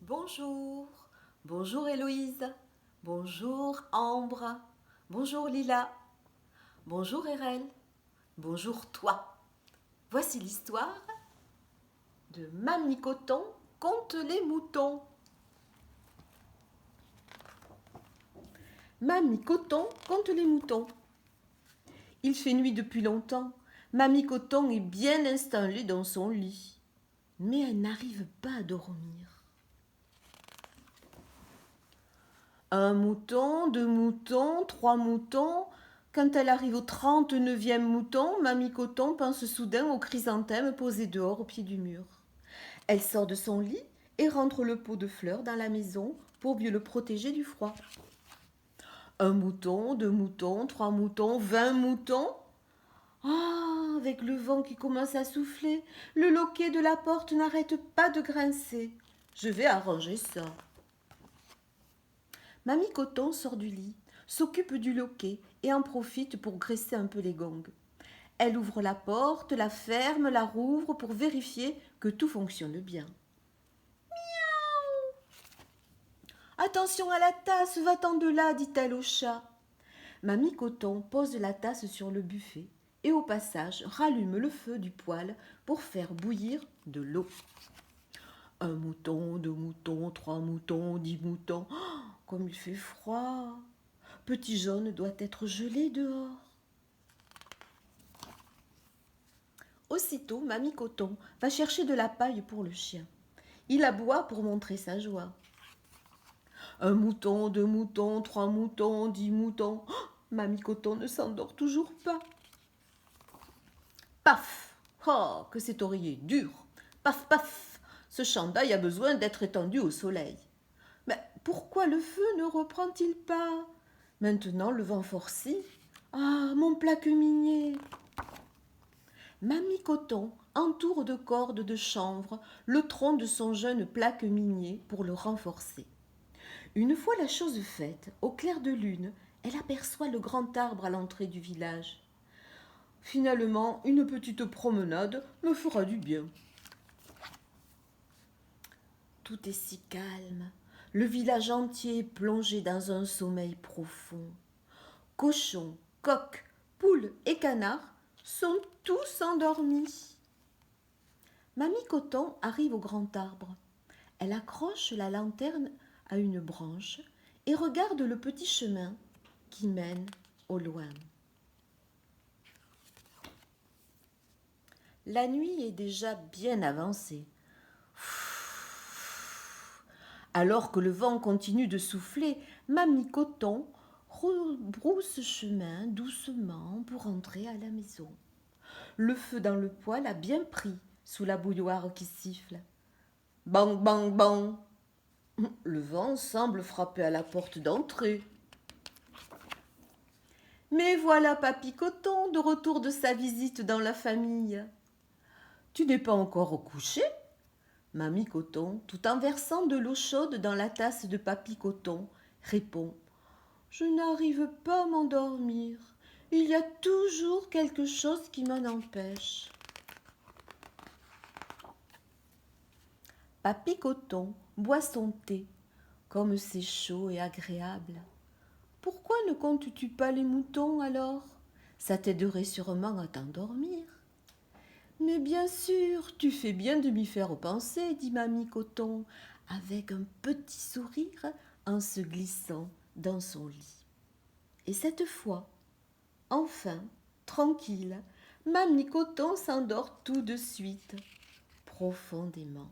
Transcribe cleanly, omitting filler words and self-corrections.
Bonjour, bonjour Héloïse, bonjour Ambre, bonjour Lila, bonjour Erel, bonjour toi. Voici l'histoire de Mamie Coton conte les moutons. Mamie Coton conte les moutons. Il fait nuit depuis longtemps. Mamie Coton est bien installée dans son lit, mais elle n'arrive pas à dormir. Un mouton, deux moutons, trois moutons. Quand elle arrive au 39e mouton, Mamie Coton pense soudain aux chrysanthèmes posés dehors au pied du mur. Elle sort de son lit et rentre le pot de fleurs dans la maison pour mieux le protéger du froid. Un mouton, deux moutons, trois moutons, 20 moutons. Ah, avec le vent qui commence à souffler, le loquet de la porte n'arrête pas de grincer. Je vais arranger ça. Mamie Coton sort du lit, s'occupe du loquet et en profite pour graisser un peu les gongs. Elle ouvre la porte, la ferme, la rouvre pour vérifier que tout fonctionne bien. Miaou! Attention à la tasse, va-t'en de là, dit-elle au chat. Mamie Coton pose la tasse sur le buffet et au passage rallume le feu du poêle pour faire bouillir de l'eau. Un mouton, deux moutons, trois moutons, 10 moutons. Oh, comme il fait froid. Petit jaune doit être gelé dehors. Aussitôt, Mamie Coton va chercher de la paille pour le chien. Il aboie pour montrer sa joie. Un mouton, deux moutons, trois moutons, 10 moutons. Oh, Mamie Coton ne s'endort toujours pas. Paf! Oh, que cet oreiller dur! Paf, paf! Ce chandail a besoin d'être étendu au soleil. Mais pourquoi le feu ne reprend-il pas? Maintenant le vent forcit. Ah, mon plaque minier! Mamie Coton entoure de cordes de chanvre le tronc de son jeune plaque minier pour le renforcer. Une fois la chose faite, au clair de lune, elle aperçoit le grand arbre à l'entrée du village. Finalement, une petite promenade me fera du bien. Tout est si calme. Le village entier est plongé dans un sommeil profond. Cochons, coqs, poules et canards sont tous endormis. Mamie Coton arrive au grand arbre. Elle accroche la lanterne à une branche et regarde le petit chemin qui mène au loin. La nuit est déjà bien avancée. Alors que le vent continue de souffler, Mamie Coton rebrousse chemin doucement pour entrer à la maison. Le feu dans le poêle a bien pris sous la bouilloire qui siffle. Bang, bang, bang. Le vent semble frapper à la porte d'entrée. Mais voilà Papy Coton de retour de sa visite dans la famille. Tu n'es pas encore couché? Mamie Coton, tout en versant de l'eau chaude dans la tasse de Papy Coton, répond « Je n'arrive pas à m'endormir. Il y a toujours quelque chose qui m'en empêche. » Papy Coton boit son thé. Comme c'est chaud et agréable. Pourquoi ne comptes-tu pas les moutons alors? Ça t'aiderait sûrement à t'endormir. Mais bien sûr, tu fais bien de m'y faire penser, dit Mamie Coton, avec un petit sourire en se glissant dans son lit. Et cette fois, enfin, tranquille, Mamie Coton s'endort tout de suite, profondément.